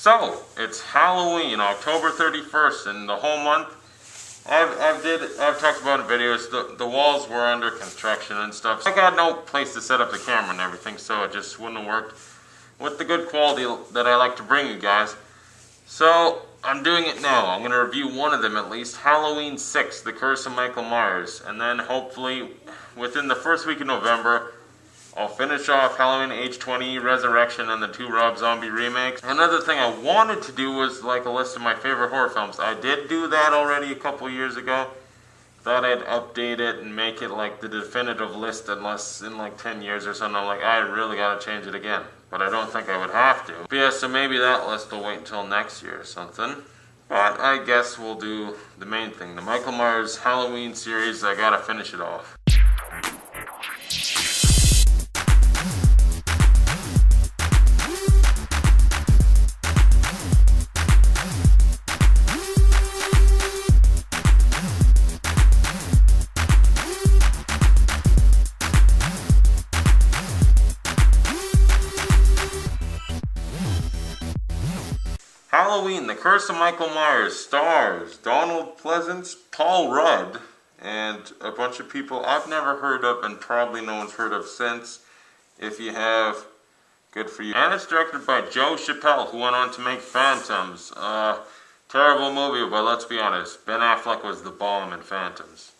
So, it's Halloween, October 31st, and the whole month, I've talked about in videos, the walls were under construction and stuff. So I got no place to set up the camera and everything, so it just wouldn't have worked with the good quality that I like to bring you guys. So, I'm doing it now. I'm going to review one of them at least, Halloween 6, The Curse of Michael Myers, and then hopefully, within the first week of November, I'll finish off Halloween Age 20, Resurrection, and the 2 Rob Zombie remakes. Another thing I wanted to do was like a list of my favorite horror films. I did do that already a couple years ago. Thought I'd update it and make it like the definitive list unless in like 10 years or something I'm like, I really gotta change it again. But I don't think I would have to. But yeah, so maybe that list will wait until next year or something. But I guess we'll do the main thing. The Michael Myers Halloween series, I gotta finish it off. Halloween, The Curse of Michael Myers stars Donald Pleasance, Paul Rudd, and a bunch of people I've never heard of and probably no one's heard of since. If you have, good for you. And it's directed by Joe Chappelle, who went on to make Phantoms. Terrible movie, but let's be honest, Ben Affleck was the bomb in Phantoms.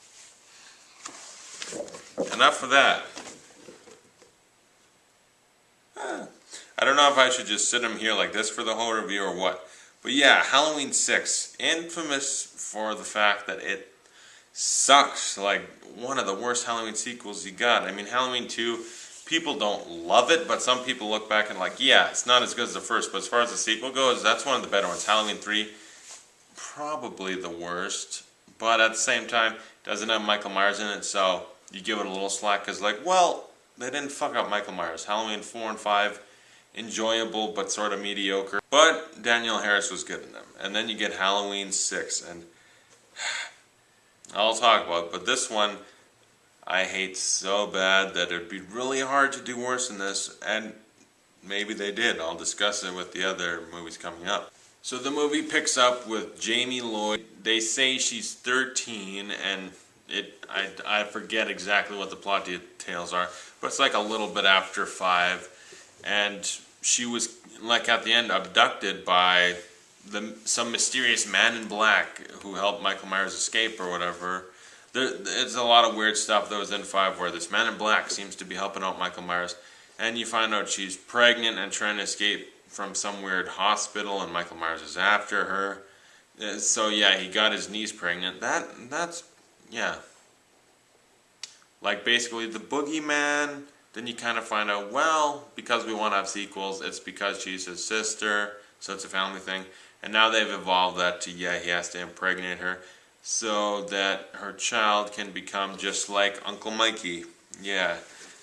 Enough of that. I don't know if I should just sit him here like this for the whole review or what. But yeah, Halloween 6, infamous for the fact that it sucks. Like, one of the worst Halloween sequels you got. I mean, Halloween 2, people don't love it, but some people look back and like, yeah, it's not as good as the first, but as far as the sequel goes, that's one of the better ones. Halloween 3, probably the worst, but at the same time, it doesn't have Michael Myers in it, so you give it a little slack, because like, well, they didn't fuck up Michael Myers. Halloween 4 and 5, enjoyable but sort of mediocre, but Danielle Harris was good in them. And then you get Halloween 6, and I'll talk about it, but this one I hate so bad that it'd be really hard to do worse than this, and maybe they did. I'll discuss it with the other movies coming up. So the movie picks up with Jamie Lloyd. They say she's 13, and I forget exactly what the plot details are, but it's like a little bit after 5. And she was, like at the end, abducted by some mysterious man in black who helped Michael Myers escape or whatever. There's a lot of weird stuff that was in 5 where this man in black seems to be helping out Michael Myers. And you find out she's pregnant and trying to escape from some weird hospital, and Michael Myers is after her. So yeah, he got his niece pregnant. That's, yeah. Like basically the boogeyman. Then you kind of find out, well, because we want to have sequels, it's because she's his sister, so it's a family thing. And now they've evolved that to, yeah, he has to impregnate her so that her child can become just like Uncle Mikey. Yeah.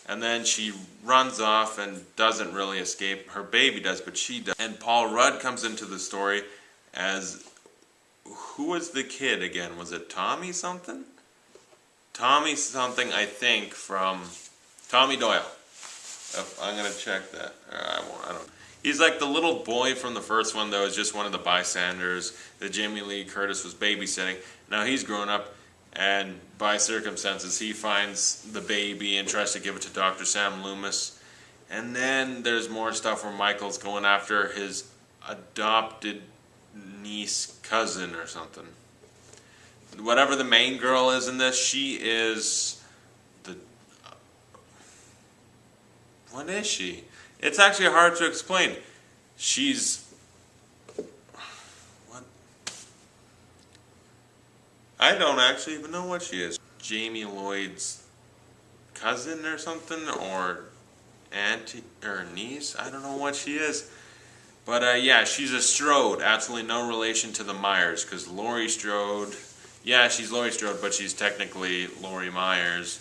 And then she runs off and doesn't really escape. Her baby does, but she does. And Paul Rudd comes into the story as, who was the kid again? Was it Tommy something? Tommy something, I think, from Tommy Doyle. I'm going to check that. I don't. He's like the little boy from the first one that was just one of the bystanders that Jamie Lee Curtis was babysitting. Now he's grown up, and by circumstances he finds the baby and tries to give it to Dr. Sam Loomis. And then there's more stuff where Michael's going after his adopted niece cousin or something. Whatever the main girl is in this, she is... What is she? It's actually hard to explain. She's... What? I don't actually even know what she is. Jamie Lloyd's cousin or something? Or auntie or niece? I don't know what she is. But yeah, she's a Strode. Absolutely no relation to the Myers. Because Laurie Strode... Yeah, she's Laurie Strode, but she's technically Laurie Myers.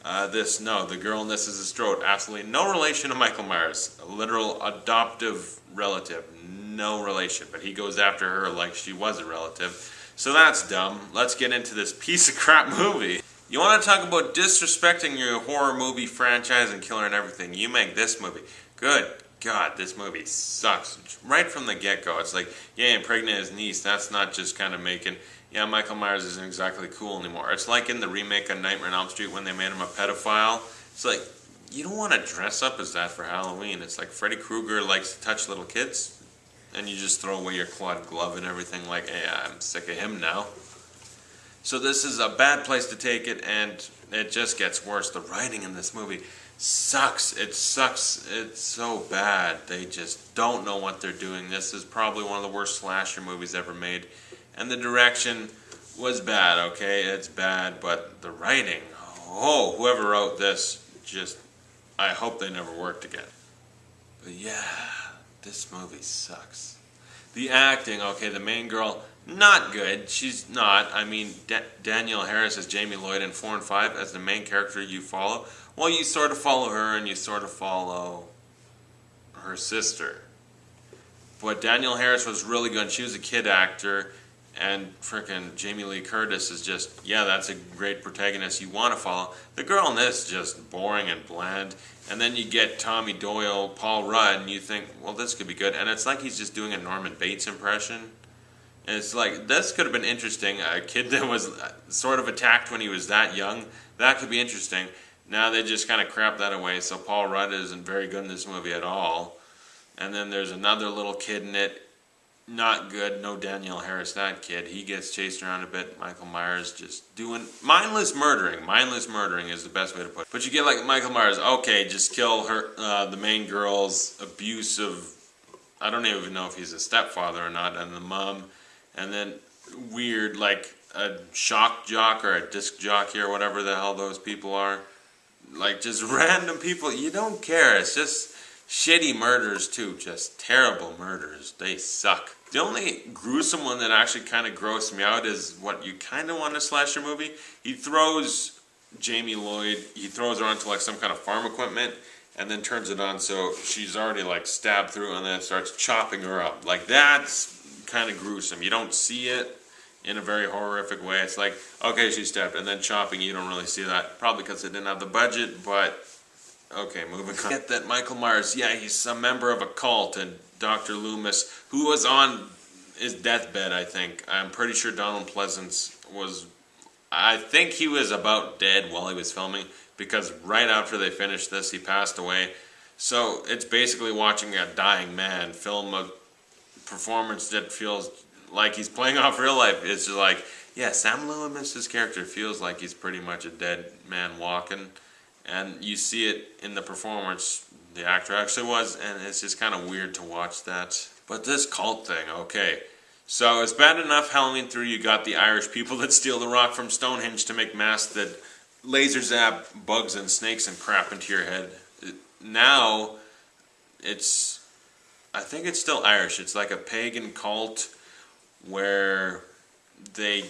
The girl in this is a Strode. Absolutely no relation to Michael Myers. A literal adoptive relative. No relation. But he goes after her like she was a relative. So that's dumb. Let's get into this piece of crap movie. You want to talk about disrespecting your horror movie franchise and killer and everything? You make this movie. Good. God, this movie sucks. Right from the get-go, it's like, yeah, impregnate his niece. That's not just kind of making, yeah, Michael Myers isn't exactly cool anymore. It's like in the remake of Nightmare on Elm Street when they made him a pedophile. It's like, you don't want to dress up as that for Halloween. It's like Freddy Krueger likes to touch little kids, and you just throw away your clawed glove and everything like, hey, I'm sick of him now. So this is a bad place to take it, and it just gets worse. The writing in this movie sucks. It sucks. It's so bad. They just don't know what they're doing. This is probably one of the worst slasher movies ever made. And the direction was bad, okay? It's bad, but the writing, oh, whoever wrote this, just, I hope they never worked again. But yeah, this movie sucks. The acting, okay, the main girl, not good. She's not. I mean, Danielle Harris as Jamie Lloyd in 4 and 5 as the main character you follow. Well, you sort of follow her and you sort of follow her sister. But Danielle Harris was really good. She was a kid actor. And frickin' Jamie Lee Curtis is just, yeah, that's a great protagonist you want to follow. The girl in this is just boring and bland. And then you get Tommy Doyle, Paul Rudd, and you think, well, this could be good. And it's like he's just doing a Norman Bates impression. And it's like, this could have been interesting. A kid that was sort of attacked when he was that young, that could be interesting. Now they just kind of crap that away, so Paul Rudd isn't very good in this movie at all. And then there's another little kid in it, not good, no Danielle Harris, that kid. He gets chased around a bit. Michael Myers just doing mindless murdering. Mindless murdering is the best way to put it. But you get like Michael Myers, okay, just kill her, the main girl's abusive, I don't even know if he's a stepfather or not, and the mom. And then weird, like a shock jock or a disc jockey or whatever the hell those people are. Like just random people, you don't care. It's just shitty murders too, just terrible murders. They suck. The only gruesome one that actually kind of grossed me out is what you kind of want in a slasher movie. He throws Jamie Lloyd, he throws her onto like some kind of farm equipment and then turns it on so she's already like stabbed through and then starts chopping her up. Like that's kind of gruesome. You don't see it in a very horrific way. It's like, okay, she's stabbed, and then chopping, you don't really see that. Probably because they didn't have the budget, but okay, moving on. Get that Michael Myers, yeah, he's a member of a cult, and Dr. Loomis, who was on his deathbed, I think. I'm pretty sure Donald Pleasance was, I think he was about dead while he was filming, because right after they finished this, he passed away. So it's basically watching a dying man film a performance that feels like he's playing off real life. It's just like, yeah, Sam Loomis's character feels like he's pretty much a dead man walking, and you see it in the performance. The actor actually was, and it's just kind of weird to watch that. But this cult thing, okay. So it's bad enough Halloween 3, you got the Irish people that steal the rock from Stonehenge to make masks that laser zap bugs and snakes and crap into your head. Now, I think it's still Irish. It's like a pagan cult where they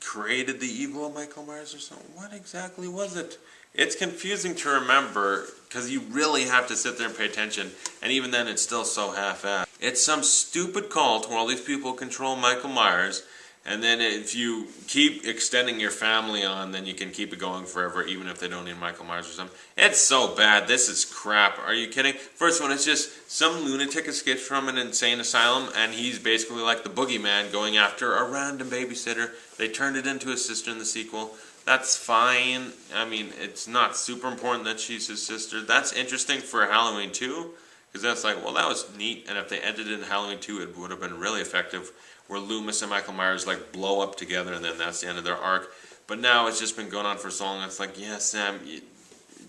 created the evil of Michael Myers or something. What exactly was it? It's confusing to remember because you really have to sit there and pay attention, and even then it's still so half-assed. It's some stupid cult where all these people control Michael Myers, and then if you keep extending your family on, then you can keep it going forever, even if they don't need Michael Myers or something. It's so bad. This is crap. Are you kidding? First one, it's just some lunatic escapes from an insane asylum, and he's basically like the boogeyman going after a random babysitter. They turned it into his sister in the sequel. That's fine. I mean, it's not super important that she's his sister. That's interesting for Halloween 2, because that's like, well, that was neat, and if they ended it in Halloween 2, it would have been really effective, where Loomis and Michael Myers like blow up together and then that's the end of their arc. But now it's just been going on for so long, it's like, yeah, Sam,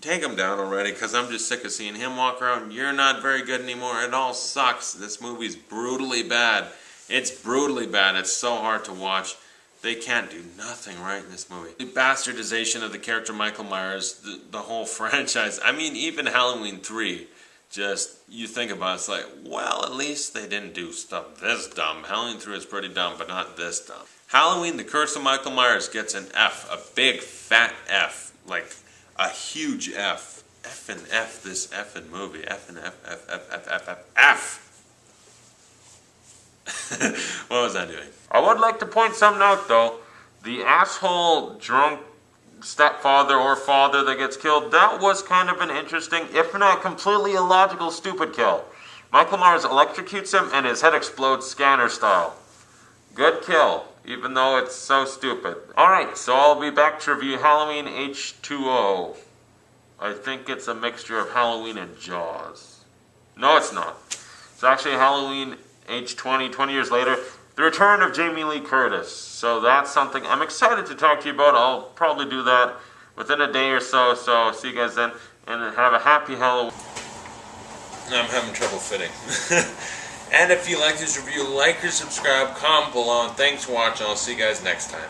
take him down already, because I'm just sick of seeing him walk around. You're not very good anymore. It all sucks. This movie's brutally bad. It's brutally bad. It's so hard to watch. They can't do nothing right in this movie. The bastardization of the character Michael Myers, the whole franchise. I mean, even Halloween 3. Just, you think about it, it's like, well, at least they didn't do stuff this dumb. Halloween 3 is pretty dumb, but not this dumb. Halloween, The Curse of Michael Myers gets an F, a big fat F, like a huge F. F and F, this effing movie. F and F, F, F, F, F, F, F. What was I doing? I would like to point something out, though. The asshole drunk stepfather or father that gets killed. That was kind of an interesting, if not completely illogical, stupid kill. Michael Myers electrocutes him and his head explodes scanner style. Good kill, even though it's so stupid. Alright, so I'll be back to review Halloween H2O. I think it's a mixture of Halloween and Jaws. No, it's not. It's actually Halloween H20, 20 years later. The return of Jamie Lee Curtis. So that's something I'm excited to talk to you about. I'll probably do that within a day or so. So see you guys then. And have a happy Halloween. I'm having trouble fitting. And if you like this review, like or subscribe, comment below. And thanks for watching. I'll see you guys next time.